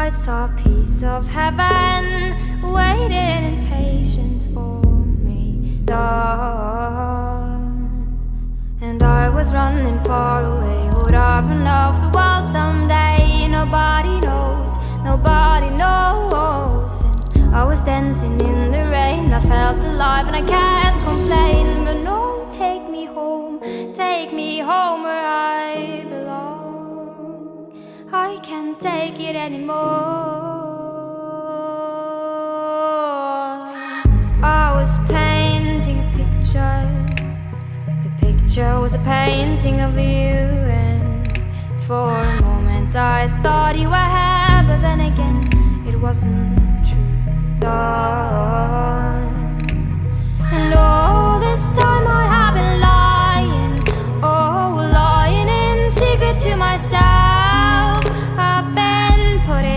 I saw a piece of heaven waiting impatient for me, dawn. And I was running far away. Would I run off the world someday? Nobody knows, nobody knows. And I was dancing in the rain. I felt alive and I can't complain. But no, take me home where I belong. I can't take it anymore. I was painting a picture. The picture was a painting of you, and for a moment I thought you were here, but then again it wasn't.